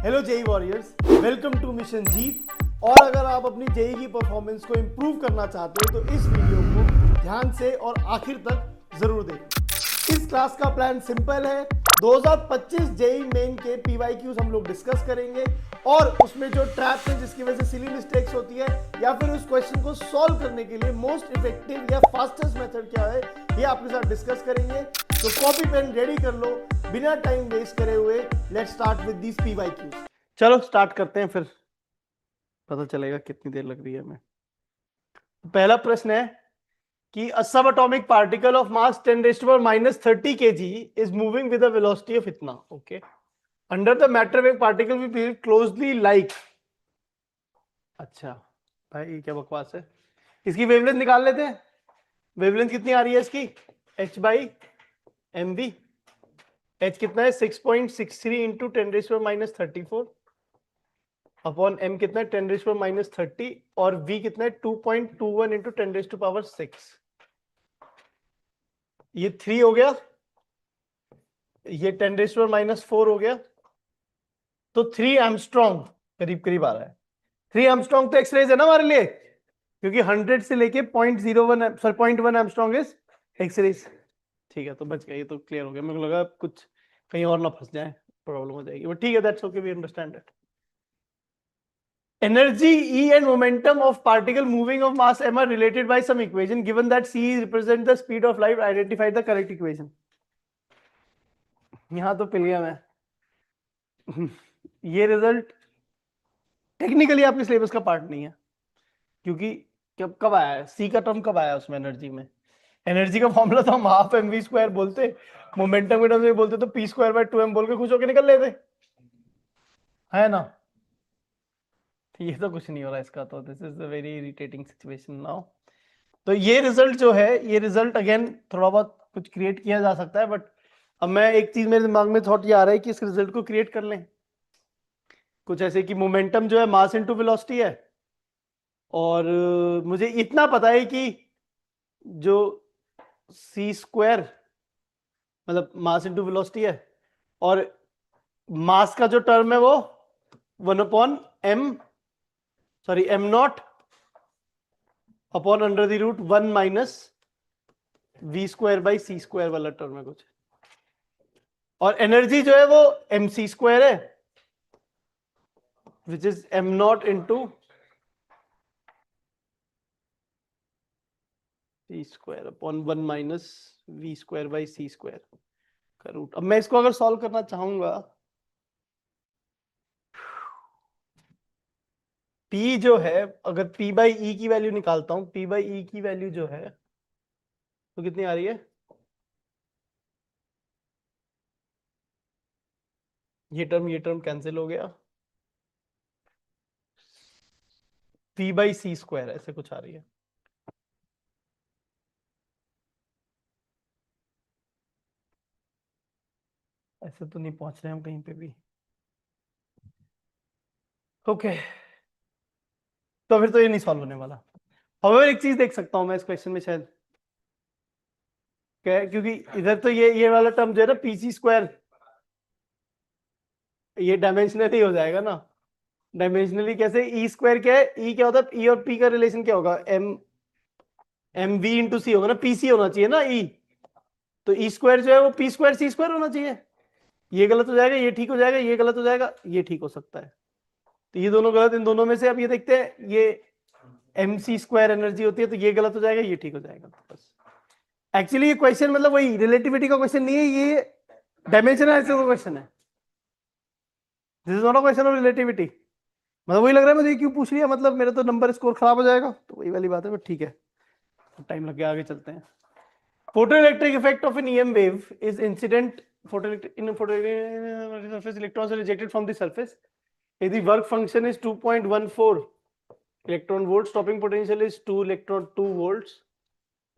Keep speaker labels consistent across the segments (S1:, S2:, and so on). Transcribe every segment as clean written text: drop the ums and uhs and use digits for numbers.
S1: Hello JEE warriors, welcome to mission Jeet. और अगर आप अपनी जेई की परफॉर्मेंस को इंप्रूव करना चाहते हो तो इस वीडियो को ध्यान से और आखिर तक जरूर देखें। इस क्लास का प्लान सिंपल है। 2025 जेई मेन के पीवाईक्यूज हम लोग डिस्कस करेंगे और उसमें जो ट्रैप्स है जिसकी वजह से सिली मिस्टेक्स होती है या फिर उस क्वेश्चन को सॉल्व करने के लिए मोस्ट इफेक्टिव या फास्टेस्ट मेथड क्या है ये आपके साथ डिस्कस करेंगे। तो कॉपी पेन रेडी कर लो, बिना टाइम वेस्ट करे हुए let's start with these PYQs. चलो स्टार्ट करते हैं, फिर पता चलेगा कितनी देर लग रही है हमें। पहला प्रश्न है कि a subatomic particle of mass 10 raised to power minus 30 kg is moving with a velocity of इतना, okay, under the matter wave particle will be closely like। अच्छा भाई ये क्या बकवास है। इसकी वेवलेंथ निकाल लेते हैं। वेवलेंथ कितनी आ रही है इसकी, h by m v. h कितना है 6.63 into 10 raise to minus 34 upon m कितना है 10 रेज़ टू माइनस 30 और v कितना है 2.21 इंटू 10 रेज़ टू पावर 6। ये 3 हो गया, ये 10 रेज़ टू माइनस 4 हो गया, तो 3 एंगस्ट्रॉम करीब करीब आ रहा है। 3 एंगस्ट्रॉम तो एक्स रेज है ना हमारे लिए, क्योंकि 100 से लेके 0.01 sorry 0.1 angstrom is x rays. ठीक है, तो बच गया, ये तो क्लियर हो गया। मेरे को लगा कुछ कहीं और ना फंस जाए, प्रॉब्लम हो जाएगी, बट ठीक है, that's okay, we understand it. Energy E and momentum of particle moving of mass m are related by some equation. Given that c represent the speed of light, identify the correct equation. यहां तो पिल गया मैं। ये result technically आपके syllabus का part नहीं है, क्योंकि कब आया है सी का टर्म, कब आया उसमें एनर्जी में। एनर्जी का फॉर्मूला तो हम हाफ एम वी स्क्वायर बोलते, मोमेंटम के टर्म में बोलते तो पी स्क्वायर बाय 2m बोल के खुश होकर निकल लेते, है ना। ये तो कुछ नहीं हो रहा इसका, तो this is a very irritating situation now. तो ये रिजल्ट जो है, ये रिजल्ट अगेन थोड़ा बहुत कुछ क्रिएट किया जा सकता है, बट अब मैं एक चीज मेरे दिमाग में थॉट ये आ रहा है कि इस रिजल्ट को क्रिएट कर लें कुछ ऐसे कि मोमेंटम जो है मास इनटू वेलोसिटी है, और मुझे इतना पता है कि जो सी स्क्वायर मतलब मास इनटू वेलोसिटी है, और मास का जो टर्म है वो 1/m upon under the root 1 minus v square by c square वाला टर्म है कुछ, और एनर्जी जो है वो एम सी स्क्वायर है which is m naught into c square upon 1 minus v square by c square का रूट। अब मैं इसको अगर सॉल्व करना चाहूंगा, P जो है, अगर P बाई ई की वैल्यू निकालता हूं, P बाई ई की वैल्यू जो है तो कितनी आ रही है, ये टर्म कैंसिल हो गया, P बाई सी स्क्वायर ऐसे कुछ आ रही है। ऐसे तो नहीं पहुंच रहे हम कहीं पे भी, ओके तो फिर तो ये नहीं सॉल्व होने वाला। और एक चीज देख सकता हूं मैं इस क्वेश्चन में शायद, क्या, क्योंकि इधर तो ये वाला टर्म जो है ना पीसी स्क्वायर, ये डायमेंशनली हो जाएगा ना। डायमेंशनली कैसे, ई स्क्वायर क्या है, ई क्या होता है, ई और पी का रिलेशन क्या होगा, एम वी इंटू सी होगा ना, पीसी होना चाहिए ना ई, तो ई स्क्वायर जो है वो पी स्क्वायर सी स्क्वायर होना चाहिए। ये गलत हो जाएगा, ये ठीक हो जाएगा, ये गलत हो जाएगा, ये ठीक हो सकता है। तो ये दोनों गलत, इन दोनों में से अब ये देखते हैं, ये एम सी स्क्वायर एनर्जी होती है, तो ये गलत हो जाएगा, ये ठीक हो जाएगा। तो बस एक्चुअली ये क्वेश्चन मतलब वही रिलेटिविटी का क्वेश्चन नहीं है, ये डायमेंशनल एनालिसिस का क्वेश्चन है। This is not a question of relativity. मतलब वही लग रहा है मुझे क्यों पूछ लिया, मतलब मेरा तो नंबर स्कोर खराब हो जाएगा, तो वही वाली बात है, बट ठीक है, टाइम लग गया, आगे चलते हैं। Photoelectric effect of an EM wave is incident in a photoelectric surface. Electrons are ejected from the surface. If the work function is 2.14 electron volts, stopping potential is 2 volts.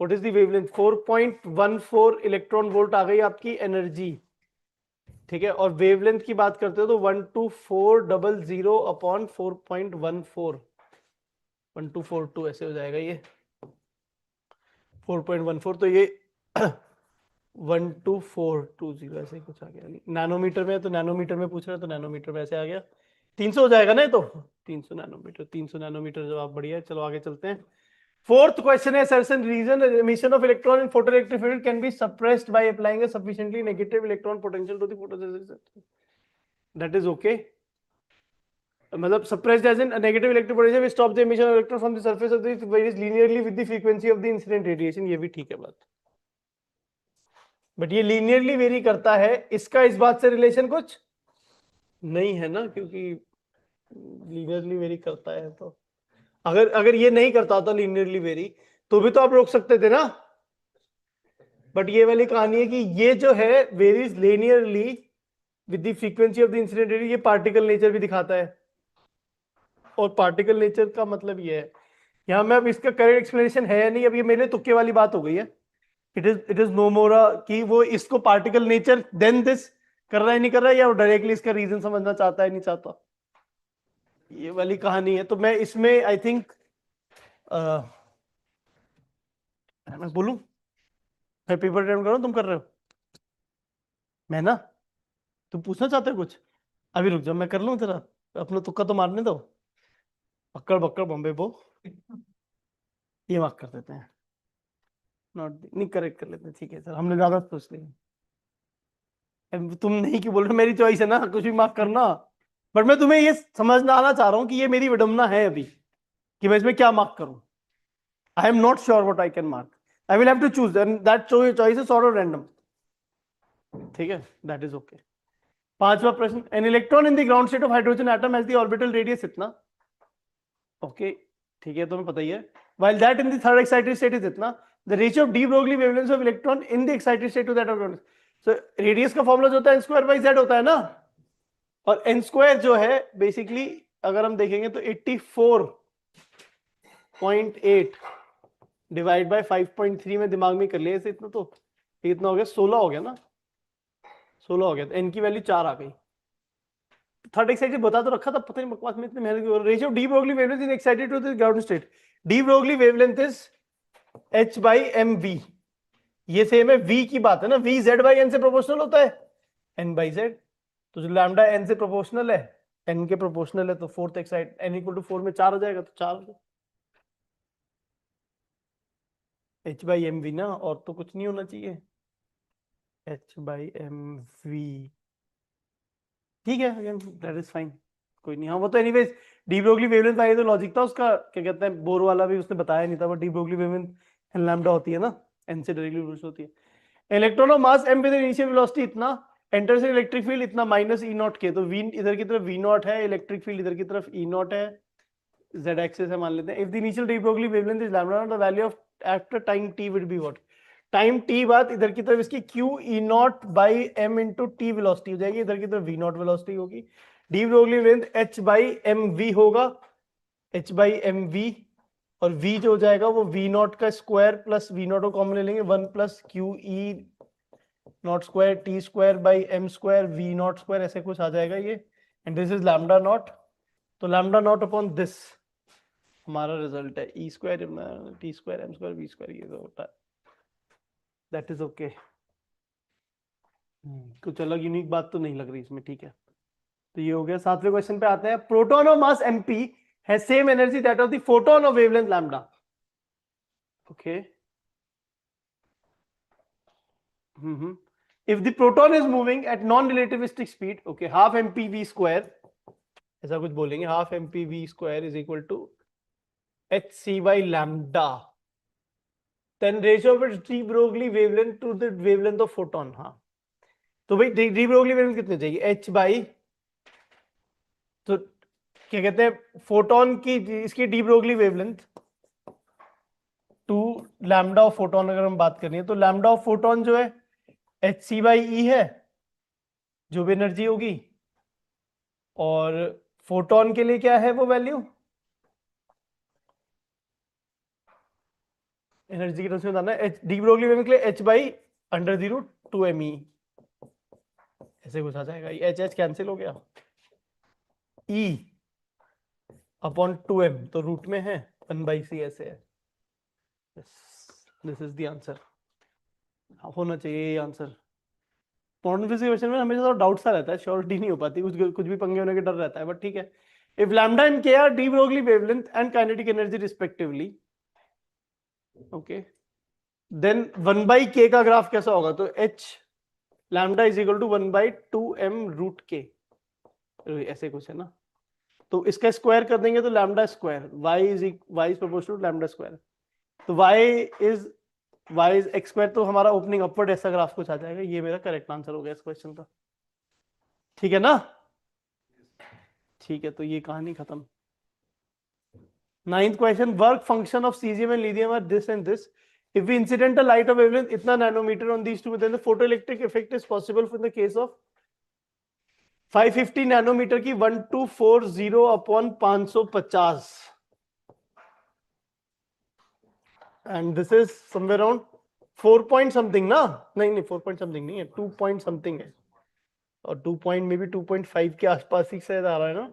S1: What is the wavelength? 4.14 electron volt आ गई आपकी energy, ठीक है। और wavelength की बात करते हो तो 12400 अपॉन 4.14, 1242 ऐसे हो जाएगा ये 4.14, तो ये 12420 ऐसे कुछ आ गया। नैनोमीटर में, तो नैनोमीटर में पूछ रहा है तो नैनोमीटर में ऐसे आ गया। 300 हो जाएगा ना ये तो। 300 नैनोमीटर, 300 नैनोमीटर जवाब बढ़िया है। चलो आगे चलते हैं। फोर्थ क्वेश्चन है, certain reason emission of electron in photoelectric field can be suppressed by applying a sufficiently negative electron potential to the photosynthesis. That is okay. मतलब suppressed as in a negative electric potential will stop the emission of electron from the surface of the varies linearly with the frequency of the incident radiation. ये भी ठीक है बात, but ये linearly very करता है, इसका इस बात से रिलेशन कुछ नहीं है ना, क्योंकि लीनियरली वेरी करता है तो अगर अगर ये नहीं करता होता लीनियरली वेरी तो भी तो आप रोक सकते थे ना। बट ये वाली कहानी है कि ये जो है varies linearly with the frequency of the incident radiation, ये पार्टिकल नेचर भी दिखाता है। और पार्टिकल नेचर का मतलब ये है, यहां में अब इसका करेक्ट एक्सप्लेनेशन है या नहीं, अब ये मेरे तुक्के वाली बात हो गई है। इट इज नो मोर कि वो इसको पार्टिकल नेचर देन दिस कर रहा है नहीं कर रहा है, या डायरेक्टली इसका रीजन समझना चाहता है नहीं चाहता, ये वाली कहानी है। तो मैं इसमें आई थिंक मैं बोलूं, मैं पेपर अटेम्प्ट कर रहा हूं, तुम कर रहे हो, मैं ना, तुम पूछना चाहते हो कुछ? अभी रुक जाओ, मैं कर लूं जरा, अपना तुक्का तो मारने दो। पक्कड़ बक्कड़ बॉम्बे बो, ये मार्क कर देते हैं, नॉट नहीं करेक्ट कर लेते हैं, ठीक है सर, हमने ज्यादा सोच लिया। तुम नहीं क्यों बोल रहे, मेरी चॉइस है ना, कुछ भी मार्क करना। बट मैं तुम्हें ये समझना आना चाह रहा हूं कि ये मेरी विडम्बना है अभी, कि मैं इसमें क्या मार्क करूं। I am not sure what I can mark, I will have to choose and that choice is sort of random, ठीक है, दैट इज ओके। पांचवा प्रश्न, an electron in the ground state of hydrogen atom has the orbital radius इतना, okay ठीक है, तुम्हें पता ही है। while that in the third excited state is इतना, the ratio of de Broglie wavelengths of electron in the excited state to that of so radius का formula जो होता है n square by z होता है ना, और n square जो है बेसिकली अगर हम देखेंगे तो 84.8 डिवाइड बाय 5.3 में दिमाग में कर लिया इसे, इतना तो इतना हो गया, 16 हो गया ना, 16 हो गया, तो n की वैल्यू 4 आ गई। थर्ड एक्साइटेड बता तो रखा था, पता नहीं बकवास में इतनी मेहनत क्यों। Ratio of de Broglie wavelength is excited to the ground state, de Broglie wavelength is h by m v, ये सेम है v की बात है ना, v z बाई n से प्रोपोर्शनल होता है n बाई z, तो जो लैम्डा n से प्रोपोर्शनल है, n के प्रोपोर्शनल है, तो fourth excite n equal to 4 में 4 हो जाएगा, तो 4 h बाई एम वी ना, और तो कुछ नहीं होना चाहिए, h बाई एम वी, ठीक है, अगेन दैट इज फाइन, कोई नहीं। हाँ वो तो एनीवेज डी ब्रोगली वेवलेंथ आई तो लॉजिक था उसका, क्या कहते हैं, बोर वाला भी उसने बताया नहीं था, but de Broglie wavelength n lambda होती है ना, एन से डायरेक्टली प्रोड्यूस होती है। Electron of mass m with initial velocity इतना, एंटर्स इन इलेक्ट्रिक फील्ड इतना माइनस ई नॉट के, तो v इधर की तरफ v नॉट है, इलेक्ट्रिक फील्ड इधर की तरफ ई नॉट है, z एक्सिस है मान लेते हैं। If the initial de Broglie wavelength is lambda naught, the value of after time t will be what, time t बाद इधर की तरफ इसकी q e naught by m into t velocity हो जाएगी, इधर की तरफ v नॉट वेलोसिटी होगी, de Broglie wavelength h by m v होगा, h बाई एम वी, और v जो हो जाएगा वो v नॉट का स्क्वायर प्लस v नॉट को कॉमन ले लेंगे, 1 plus q e naught square T square by m square we nought square, ऐसे कुछ आ जाएगा ये, and this is lambda nought, तो लैम्डा नॉट अपॉन दिस हमारा रिजल्ट है, E square T square M square V square, ये तो होता है, दैट इज ओके। कुछ अलग यूनिक बात तो नहीं लग रही इसमें, ठीक है, तो ये हो गया। सातवें क्वेश्चन पे आते हैं, proton of mass mp has same energy that of the photon of wavelength lambda, okay, if the proton is moving at non-relativistic speed, okay, half mpv square, ऐसा कुछ बोलेंगे, half mpv square is equal to hc by lambda, then ratio of its de Broglie wavelength to the wavelength of photon, हाँ, तो भाई de Broglie wavelength कितनी चाहिए, h by, तो क्या कहते हैं, फोटोन की इसकी de Broglie wavelength to lambda of photon अगर हम बात करें, तो लैम्डा ऑफ फोटोन जो है एच सी बाई ई है, जो भी एनर्जी होगी, और फोटोन के लिए क्या है वो वैल्यू, एनर्जी की टर्म्स में बताना है, डी ब्रोगली वेवलेंथ के लिए h by under zero two m e, ऐसे कुछ आ जाएगा, एच एच कैंसिल हो गया, ई अपॉन 2m, तो रूट में है 1 by c ऐसे है, दिस इज द आंसर। होना चाहिए ये आंसर। क्वांटम फिजिक्स क्वेश्चन में हमेशा थोड़ा डाउट सा रहता है, श्योरिटी नहीं हो पाती, कुछ भी पंगे होने का डर रहता है, बट ठीक है। If lambda and k are de Broglie wavelength and kinetic energy respectively, okay, then 1/k का ग्राफ कैसा होगा? तो h lambda is equal to 1/2m root k, ऐसे कुछ है ना। तो इसका स्क्वायर कर देंगे तो lambda square, y is proportional to lambda square. तो y इज x स्क्वायर, तो हमारा ओपनिंग अपवर्ड ऐसा ग्राफ कुछ आ जाएगा। ये मेरा करेक्ट आंसर हो गया इस क्वेश्चन का, ठीक है ना? ठीक है, तो ये कहानी खत्म। Ninth question, work function of cesium and lithium are this and this, if we incidental light of wavelength इतना nanometer on these two, then the photoelectric effect is possible in the case of 550 nanometre की 1240 upon 550, and this is somewhere around 4 point something ना, नहीं 4 point something नहीं है, 2 point something है, और 2 point में भी 2.5 के आसपास ही शायद आ रहा है ना।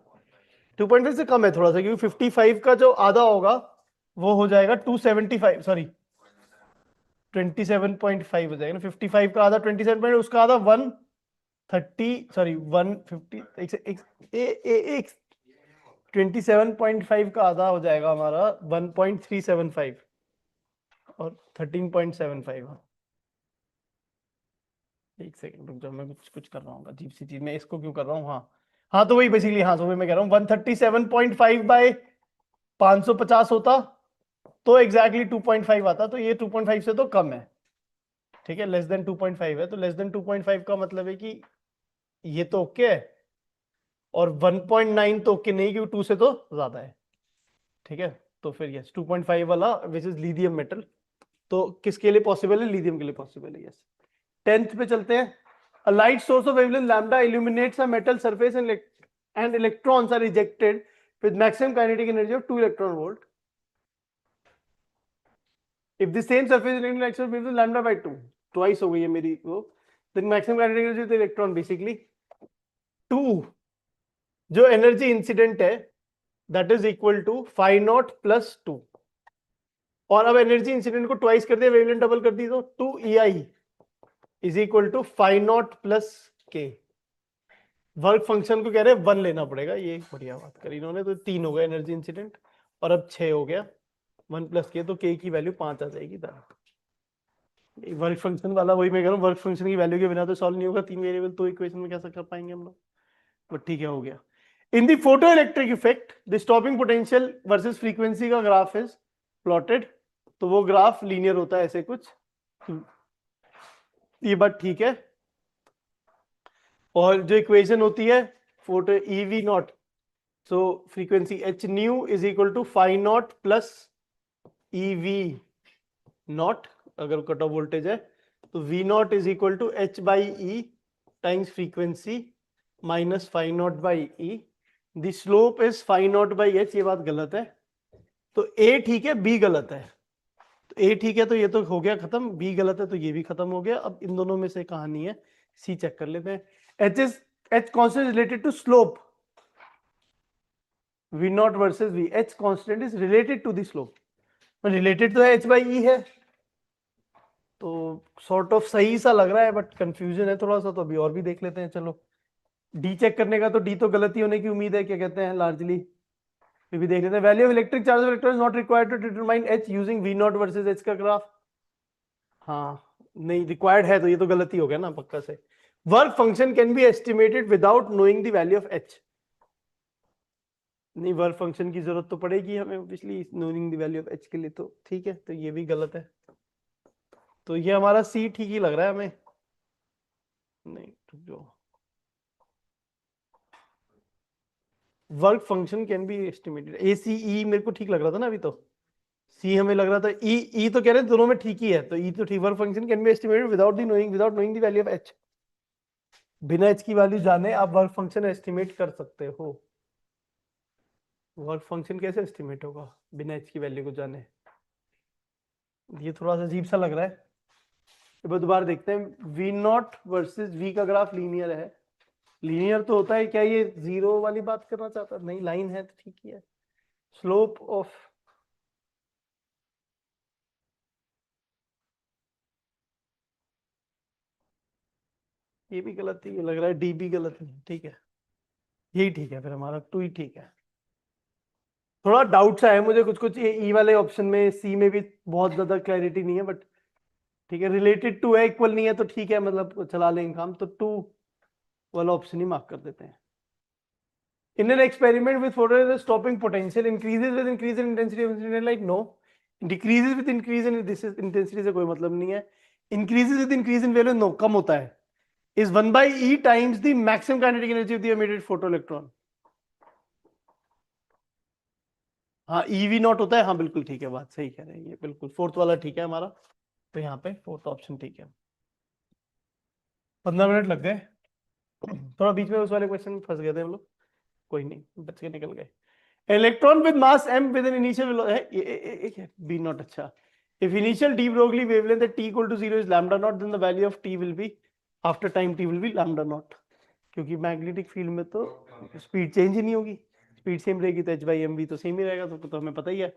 S1: 2.5 से कम है थोड़ा सा, क्योंकि 55 का जो आधा होगा वो हो जाएगा 275, सॉरी 27.5 हो जाएगा ना। 55 का आधा 27, उसका आधा 130, सॉरी 150, एक 27.5 का आधा हो जाएगा हमारा 1.375 और 13.75। एक सेकंड रुक जाओ, मैं कुछ कर रहा हूँ अजीब सी चीज, मैं इसको क्यों कर रहा हूँ? हाँ तो वही बेसिकली, हाँ तो वही मैं कह रहा हूँ 137.5 बाय 550 होता तो एग्जैक्टली 2.5 आता, तो ये 2.5 से तो कम है, ठीक है, लेस देन 2.5 है। तो लेस देन 2.5 का मतलब है कि ये तो ओके है, और 1.9 तो ओके नहीं, क्योंकि 2 से तो ज्यादा है, ठीक है। तो फिर यस 2.5 वाला विच इज लिथियम मेटल, तो किसके लिए पॉसिबल है? लिथियम के लिए पॉसिबल है, यस। 10th पे चलते हैं। A light source of wavelength lambda illuminates a metal surface and electrons are ejected with maximum kinetic energy of 2 electron volt. If the same surface is electron wavelength lambda by 2, twice हो गई है मेरी वो, then maximum kinetic energy of the electron basically 2, जो energy incident है that is equal to phi naught plus 2, और अब energy incident को ट्वाइस कर दिया, वेवलेंथ डबल कर दी, तो 2EI is equal to phi naught plus k. Work function को कह रहे हैं 1 लेना पड़ेगा, ये बढ़िया बात करी इन्होंने। तो 3 हो गया एनर्जी इंसिडेंट, और अब 6 हो गया 1 प्लस के, तो के की वैल्यू 5 आ जाएगी। वर्क फंक्शन वाला वही मैं कह रहा हूँ, वर्क फंक्शन की वैल्यू के बिना तो सॉल्व नहीं होगा, 3 वेरिएबल तो इक्वेशन में कैसे कर पाएंगे हम लोग, बट ठीक है, हो गया। In the photo electric effect the stopping potential versus frequency का ग्राफ इज प्लॉटेड, तो वो ग्राफ लीनियर होता है ऐसे कुछ, ये बात ठीक है। और जो इक्वेशन होती है photo e v naught, so frequency h nu is equal to phi naught plus e v naught, अगर कट ऑफ वोल्टेज है तो v naught is equal to h by e times frequency minus phi naught by e, the slope is phi naught by h, ये बात गलत है। तो ए ठीक है, बी गलत है। तो ए ठीक है तो ये तो हो गया खत्म, बी गलत है तो ये भी खत्म हो गया। अब इन दोनों में से कहानी है, सी चेक कर लेते हैं। H constant related to slope, v naught versus v, h constant is related to the slope, related तो है एच बाई ई है, तो सॉर्ट ऑफ सही सा लग रहा है, बट कंफ्यूजन है थोड़ा सा, तो अभी और भी देख लेते हैं। चलो डी चेक करने का, तो डी तो गलती होने की उम्मीद है, क्या कहते हैं लार्जली, फिर भी देख लेते हैं। Value of electric charge of electron not required to determine h using v naught versus h का ग्राफ, हाँ नहीं रिक्वायर्ड है, तो ये तो गलती हो गया ना पक्का से। Work function can be estimated without knowing the value of H, नहीं वर्क फंक्शन की जरूरत तो पड़ेगी हमें obviously knowing the value of H के लिए, तो ठीक है, तो ये भी गलत है। तो ये हमारा सी ठीक ही लग रहा है हमें, नहीं रुक जाओ, work function can be estimated, A C E मेरे को ठीक लग रहा था ना अभी, तो सी हमें लग रहा था, ई तो कह रहे हैं दोनों में ठीक ही है, तो ई तो ठीक। Work function can be estimated without knowing the value of H, बिना एच की वैल्यू जाने आप वर्क फंक्शन एस्टिमेट कर सकते हो। वर्क फंक्शन कैसे एस्टिमेट होगा बिना एच की वैल्यू को जाने, ये थोड़ा सा अजीब सा लग रहा है। एक दोबारा देखते हैं, वी नॉट वर्सेस वी का ग्राफ लीनियर है, लीनियर तो होता है, क्या ये जीरो वाली बात करना चाहता है? नहीं लाइन है तो ठीक ही है। स्लोप ऑफ ये भी गलत है, ये लग रहा है डी भी गलत है। ठीक है, यही ठीक है, फिर हमारा 2 ही ठीक है। थोड़ा डाउट सा है मुझे कुछ कुछ ये ई वाले ऑप्शन में, सी में भी बहुत ज्यादा क्लैरिटी नहीं है, बट ठीक है, रिलेटेड टू है, इक्वल नहीं है तो ठीक है, मतलब चला लेंगे काम। तो 2 वाला ऑप्शन ही मार्क कर देते हैं। In an experiment with photoresist stopping potential increases with increase in intensity of incident light, no. Decreases with increase in this intensity से कोई मतलब नहीं है। Increases with increase in value, no, कम होता है। Is 1 by E times the maximum kinetic energy of the emitted photoelectron. हाँ, EV not होता है, हाँ बिल्कुल ठीक है, बात सही कह रहे हैं, ये बिल्कुल फोर्थ वाला ठीक है हमारा। तो यहाँ पे फोर्थ ऑप्शन ठीक है। 15 मिनट लग गए, थोड़ा बीच में उस वाले क्वेश्चन में फंस गए थे हम लोग, कोई नहीं, बच के निकल गए। Electron with mass m with an initial b naught, अच्छा, if initial de Broglie wavelength at t equal to 0 is lambda naught, then the value of t will be after time t will be lambda naught, क्योंकि magnetic field में तो speed change ही नहीं होगी, speed same रहेगी, तो h by mv तो same ही रहेगा, तो हमें पता ही है।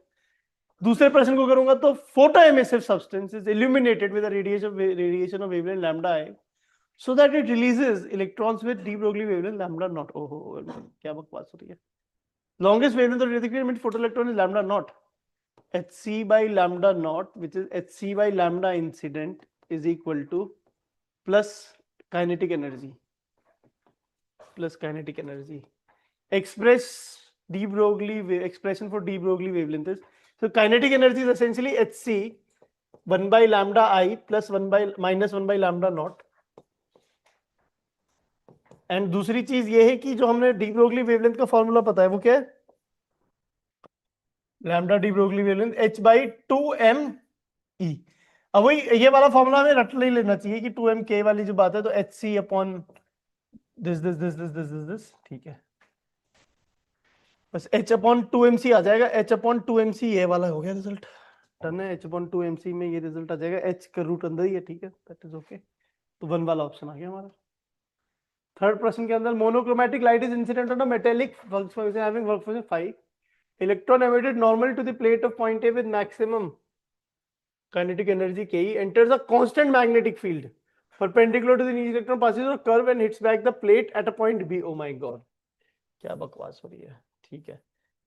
S1: दूसरे प्रश्न को करूंगा तो photo emissive substance is illuminated with a radiation of wavelength lambda I so that it releases electrons with de Broglie wavelength lambda naught। ओहो, क्या बकवास हो रही है। Longest wavelength of radiation emit photoelectron is lambda naught. Hc by lambda naught, which is Hc by lambda incident, is equal to plus kinetic energy. Plus kinetic energy. Express de Broglie expression for de Broglie wavelength is, so kinetic energy is essentially Hc 1 by lambda I plus 1 by minus 1 by lambda naught. And दूसरी चीज ये है कि जो हमने D Broglie wavelength का formula पता है वो क्या है, lambda D Broglie wavelength h by 2m e। अब वही ये वाला फॉर्मूला हमें रट नहीं लेना चाहिए कि 2m k वाली जो बात है, तो एच सी अपॉन दिस, ठीक है, बस h अपॉन 2mc आ जाएगा, h अपॉन 2mc ये वाला हो गया रिजल्ट, डन है। h अपॉन 2mc में ये रिजल्ट आ जाएगा, h का रूट अंदर ही है, ठीक है, दैट इज ओके। तो 1 वाला ऑप्शन आ गया हमारा। थर्ड प्रश्न के अंदर monochromatic light is incident on a metallic work function having work function 5, electron emitted normal to the plate of point A with maximum kinetic energy Ke enters a constant magnetic field perpendicular to the each electron passes through a curve and hits back the plate at a point B। oh my god, क्या बकवास हो रही है। ठीक है,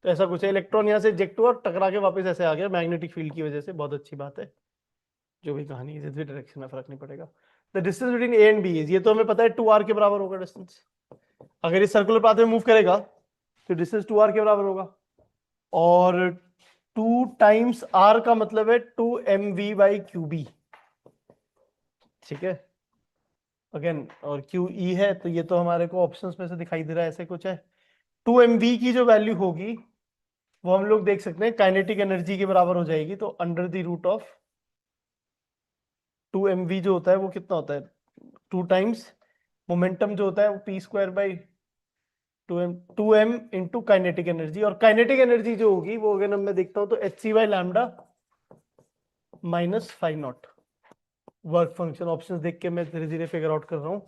S1: तो ऐसा कुछ है, इलेक्ट्रॉन यहाँ से इजेक्ट हुआ और टकरा के वापस ऐसे आ गया मैग्नेटिक फील्ड की वजह से, बहुत अच्छी बात है। जो भी कहानी है, जिस डायरेक्शन में फर्क नहीं पड़ेगा। The distance between a and b is, ये तो हमें पता है 2r के बराबर होगा डिस्टेंस। अगर ये सर्कुलर पाथ में मूव करेगा तो डिस्टेंस 2r के बराबर होगा, और 2 टाइम्स r का मतलब है 2mv बाई क्यू बी, ठीक है, अगेन, और क्यू ई है, तो ये तो हमारे को ऑप्शंस में से दिखाई दे रहा है, ऐसे कुछ है। 2mv की जो वैल्यू होगी वो हम लोग देख सकते हैं काइनेटिक एनर्जी के बराबर हो जाएगी, तो under the root of 2mv जो होता है वो कितना होता है, 2 टाइम्स मोमेंटम जो होता है वो p square by 2m into kinetic energy, और काइनेटिक एनर्जी जो होगी वो अगर मैं देखता हूं तो hc by lambda minus 5 not. Work function options देख के मैं धीरे धीरे फिगर आउट कर रहा हूं।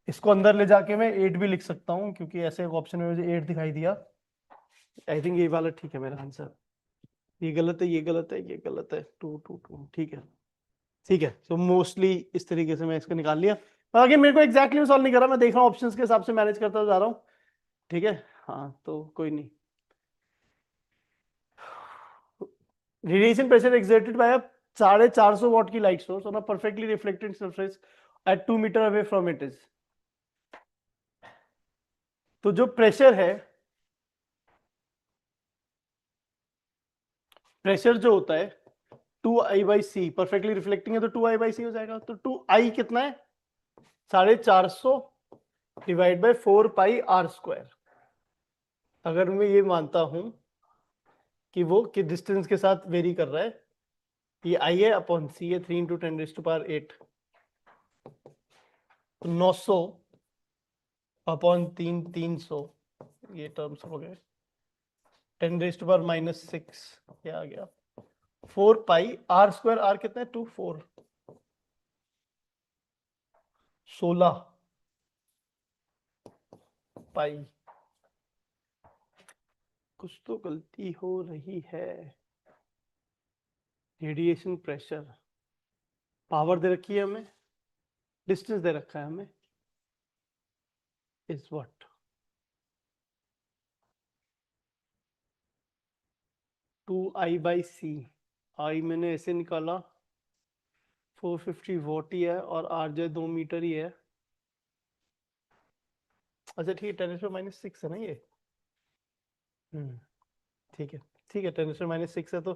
S1: इसको अंदर ले जाके मैं 8 भी लिख सकता हूं, क्योंकि ऐसे ऑप्शन में मुझे 8 दिखाई दिया। आई थिंक ये वाला ठीक है मेरा आंसर, ये गलत है, ये गलत है, ये गलत है, 2 2 2, ठीक है, ठीक है। तो मोस्टली इस तरीके से मैं इसको निकाल लिया, पर आगे मेरे को एग्जैक्टली सॉल्व नहीं कर रहा, मैं देख रहा हूँ ऑप्शंस के हिसाब से मैनेज करता जा रहा हूँ, ठीक है। हाँ, तो कोई नहीं। Radiation pressure exerted by a 450 watt की light source on a perfectly reflected surface at 2 metre away from it is, तो जो प्रेशर है, प्रेशर जो होता है 2I/c, परफेक्टली रिफ्लेक्टिंग है तो 2I/c हो जाएगा, तो 2I कितना है, 450 डिवाइड बाय 4πr²। अगर मैं ये मानता हूं कि वो कि डिस्टेंस के साथ वेरी कर रहा है, ये I है अपॉन c है, 3 इंटू 10⁸ तो 900 अपॉन 3 300, ये टर्म्स हो गए, 10⁻⁻6 क्या आ गया, 4πr², r कितना है 2 4 16 पाई। कुछ तो गलती हो रही है। रेडिएशन प्रेशर, पावर दे रखी है हमें, डिस्टेंस दे रखा है हमें, इज व्हाट, 2I/C। आई मैंने ऐसे निकाला 450 वॉट ही है और आर जो 2 मीटर ही है। अच्छा ठीक है, 10⁻⁻6 है ना ये। ठीक है ठीक है, 10⁻⁻6 है तो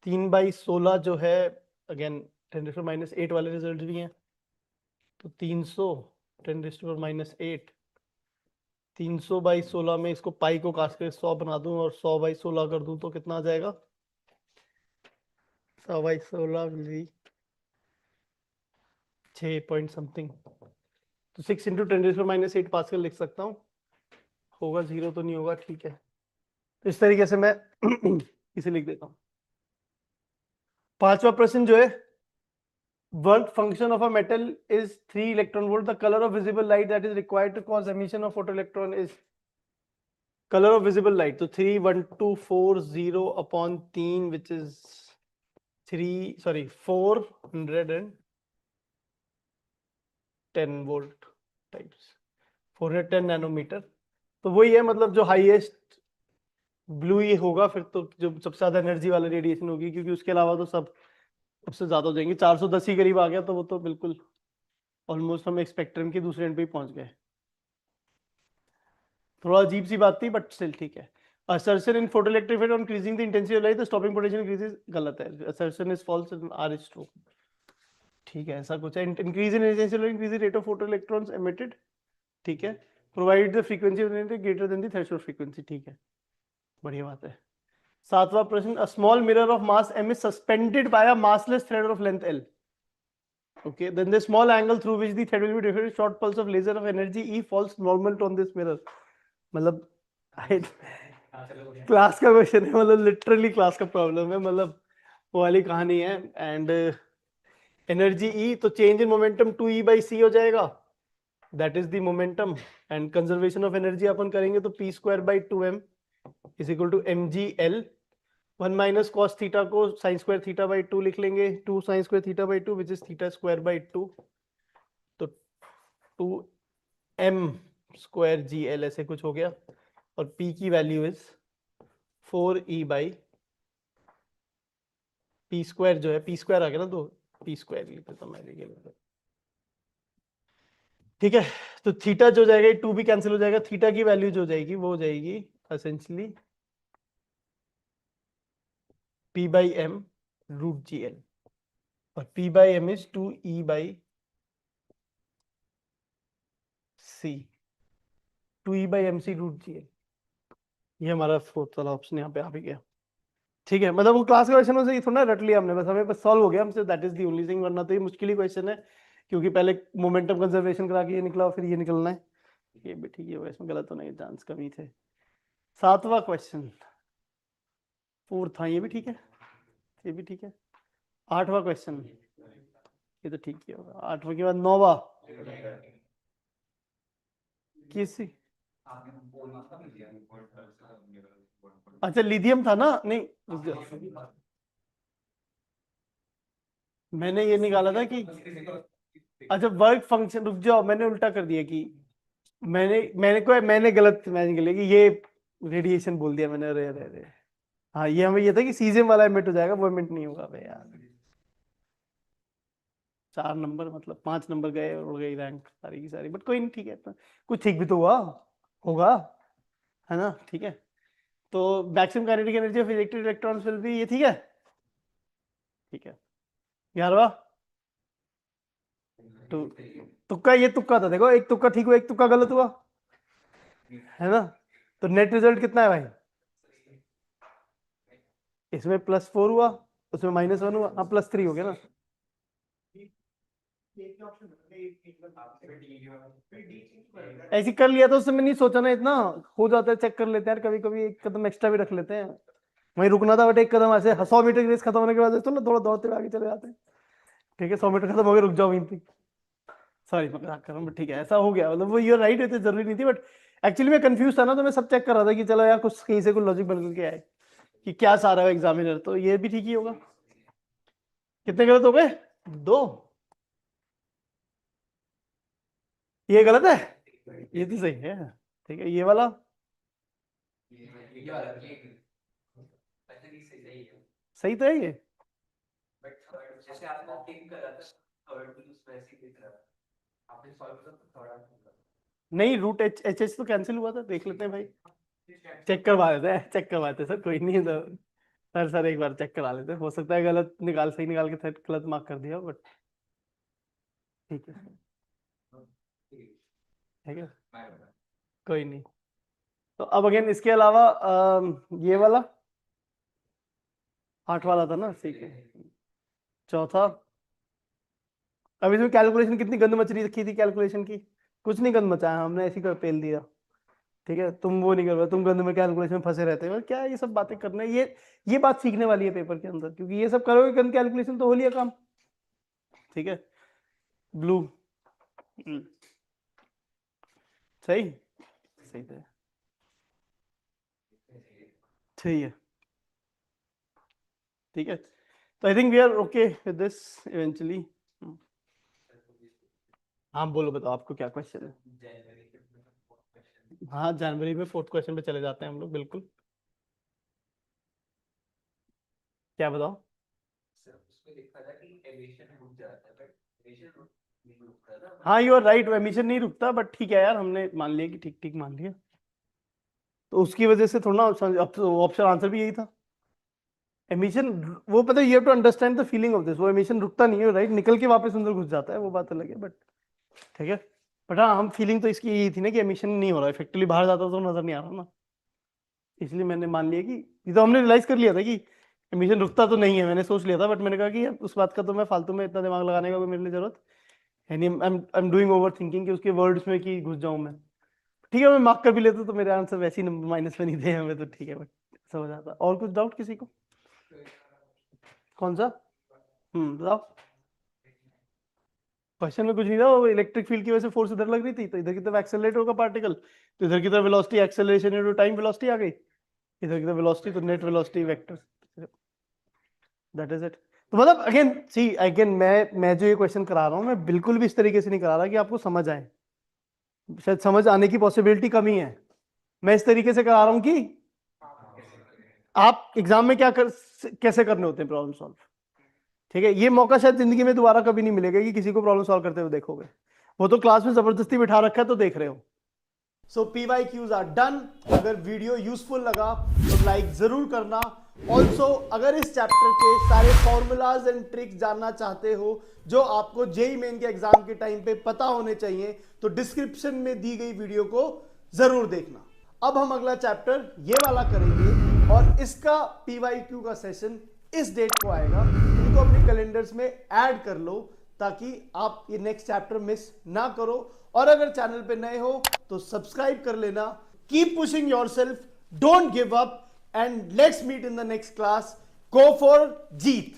S1: 3/16 जो है, अगेन 10⁻8 वाले रिजल्ट भी हैं, तो 300 10⁻8, 300/16 में इसको पाई को काट के 100 बना दूं और 100/16 कर दूं तो कितना आ जाएगा? 100/16 भी 6 पॉइंट समथिंग, तो 6 इंटू 10⁻8 पास्कल लिख सकता हूँ। होगा, जीरो तो नहीं होगा, ठीक है। तो इस तरीके से मैं इसे लिख देता हूँ। पांचवा प्रश्न जो है, work function of a metal is 3 electron volt. The color of visible light that is required to cause emission of photoelectron is color of visible light. So 31240 upon 3, which is 410 volt types, 410 nanometre. तो वही है, मतलब जो highest blue ही होगा फिर, तो जो सबसे ज्यादा एनर्जी वाला रेडिएशन होगी, क्योंकि उसके अलावा तो सब सबसे ज्यादा हो जाएंगे। 410 ही करीब आ गया तो वो तो बिल्कुल ऑलमोस्ट हम एक स्पेक्ट्रम के दूसरे एंड पे ही पहुंच गए। थोड़ा अजीब सी बात थी बट स्टिल ठीक है। Assertion in photoelectric effect on increasing the intensity of light, the stopping potential increases, गलत है। Assertion is false and R is true. ठीक है, ऐसा कुछ है। Increase in intensity of light increase the rate of photo electrons emitted, ठीक है। Provide the frequency of light greater than the threshold frequency, ठीक है, बढ़िया बात है। सातवां प्रश्न, a small mirror of mass m is suspended by a massless thread of length l. Okay, then the small angle through which the thread will be different, short pulse of laser of energy E falls normal on this mirror. मतलब class का question है, मतलब literally class का problem है, मतलब वो वाली कहानी है। एंड एनर्जी E, तो चेंज इन मोमेंटम 2E/c हो जाएगा, that is the momentum. And conservation of energy अपन करेंगे तो p²/2m is equal to mgl। 1 minus cos theta को sin²θ/2 लिख लेंगे, 2 sin²θ/2 विच इज θ²/2, तो 2m² GL ऐसे कुछ हो गया। और p की वैल्यू इज 4E/p² जो है, p² आ गया ना, तो p² लिख देता हूं मैं, ठीक है। तो थीटा जो जाएगा 2 भी कैंसिल हो जाएगा, थीटा की वैल्यू जो जाएगी वो हो जाएगी एसेंशियली p/m√gl, और p/m इज 2E/c, 2E/mc√gl। ये हमारा फोर्थ वाला ऑप्शन यहाँ पे आ भी गया, ठीक है। मतलब वो क्लास का क्वेश्चन से थोड़ा रट लिया हमने, बस हमें बस सॉल्व हो गया हमसे, that is the only thing. वरना तो ये मुश्किल ही क्वेश्चन है, क्योंकि पहले मोमेंटम कंजर्वेशन करा के ये निकला, फिर ये निकलना है। ये भी ठीक है, इसमें गलत होने के चांस कम ही थे। सातवां क्वेश्चन, फोर्थ, हाँ ये भी ठीक है, ये भी ठीक है। आठवां क्वेश्चन, ये तो ठीक ही होगा। आठवां के बाद नौवां, किसी, अच्छा लिथियम था ना, नहीं मैंने ये निकाला था कि, अच्छा वर्क फंक्शन, रुक जाओ, मैंने उल्टा कर दिया कि मैंने गलत मैच कर लिया कि ये रेडिएशन बोल दिया मैंने, अरे अरे अरे। हाँ, ये हमें ये था कि सीजियम वाला एमिट हो जाएगा, वो एमिट नहीं होगा भाई यार। 4 नंबर, मतलब 5 नंबर गए और उड़ गई रैंक सारी की सारी, बट कोई नहीं, ठीक है, तो कुछ ठीक भी तो हुआ होगा, है ना, ठीक है। तो maximum kinetic energy of electric electrons will be, ये ठीक है, ठीक है। 11वां, तो तुक्का, ये तुक्का था, देखो एक तुक्का ठीक हुआ, एक तुक्का गलत हुआ, है ना। तो नेट रिजल्ट कितना है भाई? इसमें +4 हुआ, उसमें -1 हुआ, हाँ +3 हो गया ना। ऐसे कर लिया तो उससे मैं नहीं सोचा ना, इतना हो जाता है, चेक कर लेते हैं कभी कभी, एक कदम एक्स्ट्रा भी रख लेते हैं। वहीं रुकना था बट एक कदम ऐसे 100 मीटर की रेस खत्म होने के बाद तो ना थोड़ा दौड़ते हुए आगे चले जाते हैं, ठीक है। 100 मीटर खत्म हो गया, रुक जाओ वहीं पे, सॉरी मैं मजाक कर रहा हूँ, ठीक है, ऐसा हो गया, मतलब वो यूर राइट, इतनी जरूरी नहीं थी, बट एक्चुअली मैं कंफ्यूज था ना, तो मैं सब चेक कर रहा था कि चलो यार कुछ कहीं से कुछ लॉजिक बन के आए कि क्या चाह रहा है एग्जामिनर, तो ये भी ठीक ही होगा। कितने गलत हो गए? 2, ये गलत है, ये तो सही है। ठीक है, ये वाला
S2: ये वाला वैसे नहीं सही है,
S1: सही तो है ये।
S2: बट थर्ड जैसे आपने थिंक करा था, थर्ड भी उसमें ऐसे ही दिख रहा है, आपने सॉल्व किया तो थर्ड
S1: नहीं, रूट एच एच एच तो कैंसिल हुआ था, देख लेते हैं भाई, चेक करवा लेते हैं, चेक करवाते हैं सर, कोई नहीं तो सर एक बार चेक करा लेते हैं, हो सकता है गलत निकाल, सही निकाल के गलत मार्क कर दिया, बट ठीक है, ठीक है, कोई नहीं। तो अब अगेन इसके अलावा ये वाला 8 वाला था ना, ठीक है। चौथा, अब इसमें कैलकुलेशन कितनी गंद मचली रखी थी कैलकुलेशन की, कुछ नहीं गंद मचाया हमने, ऐसी कर पेल दिया। ठीक है, तुम वो नहीं कर रहे, तुम गंद में कैलकुलेशन में फंसे रहते हो, क्या ये सब बातें करना है, ये बात सीखने वाली है पेपर के अंदर, क्योंकि ये सब करोगे गंद कैलकुलेशन तो हो लिया काम। ठीक है, ब्लू सही, सही है, सही है, ठीक है। तो I think we are okay with this eventually. हाँ बोलो, बताओ आपको क्या क्वेश्चन है। हाँ, जनवरी में 4th क्वेश्चन पे चले जाते हैं हम लोग, बिल्कुल। क्या बताओ।
S2: उसमें लिखा था कि एमिशन रुक जाता है, बट एमिशन नहीं रुकता ना।
S1: हाँ, यू आर राइट, एमिशन नहीं रुकता, बट ठीक है यार, हमने मान लिया कि ठीक ठीक मान लिया, तो उसकी वजह से थोड़ा ना ऑप्शन आंसर भी यही था। एमिशन, वो पता है, you have to understand the feeling of this, वो एमिशन रुकता नहीं है, राइट, निकल के वापस अंदर घुस जाता है, वो बात अलग है, बट ठीक है। बट हाँ, हम फीलिंग तो इसकी यही थी ना कि एमिशन नहीं हो रहा है, इफेक्टिवली बाहर जाता तो नजर नहीं आ रहा ना, इसलिए मैंने मान लिया कि, ये तो हमने रियलाइज कर लिया था कि एमिशन रुकता तो नहीं है, मैंने सोच लिया था, बट मैंने कहा कि उस बात का तो मैं फालतू में इतना दिमाग लगाने का कोई मेरे लिए जरूरत है नहीं, I am doing over thinking कि उसके वर्ड्स में कि घुस जाऊं मैं। ठीक है, मैं मार्क कर भी लेता तो मेरे आंसर वैसे ही माइनस में नहीं थे हमें, तो ठीक है, बट ऐसा हो जाता। और कुछ डाउट किसी को, कौन सा, बताओ। क्वेश्चन में कुछ नहीं था, वो इलेक्ट्रिक फील्ड की वजह से फोर्स इधर लग रही थी, तो इधर की तरफ एक्सेलरेट होगा पार्टिकल, तो इधर की तरफ velocity acceleration into time velocity आ गई, इधर की तरफ वेलोसिटी, तो net velocity vector, that is it. तो मतलब अगेन सी, अगेन मैं जो ये क्वेश्चन करा रहा हूँ, मैं बिल्कुल भी इस तरीके से नहीं करा रहा कि आपको समझ आए, शायद समझ आने की पॉसिबिलिटी कम ही है। मैं इस तरीके से करा रहा हूँ कि आप एग्जाम में कैसे करने होते हैं प्रॉब्लम सॉल्व। ठीक है, ये मौका शायद जिंदगी में दोबारा कभी नहीं मिलेगा कि किसी को प्रॉब्लम सॉल्व करते हुए देखोगे, वो तो क्लास में जबरदस्ती बिठा रखा है तो देख रहे हो। सो PYQs आर डन। अगर वीडियो यूजफुल लगा तो लाइक जरूर करना। ऑल्सो अगर इस चैप्टर के सारे फॉर्मूलाज एंड ट्रिक्स जानना चाहते हो जो आपको जेई मेन के एग्जाम के टाइम पे पता होने चाहिए, तो डिस्क्रिप्शन में दी गई वीडियो को जरूर देखना। अब हम अगला चैप्टर ये वाला करेंगे, और इसका PYQ का सेशन इस डेट को आएगा, इनको अपने कैलेंडर्स में ऐड कर लो ताकि आप ये नेक्स्ट चैप्टर मिस ना करो। और अगर चैनल पे नए हो तो सब्सक्राइब कर लेना। Keep pushing yourself, don't give up, and let's meet in the next class. Go for Jeet.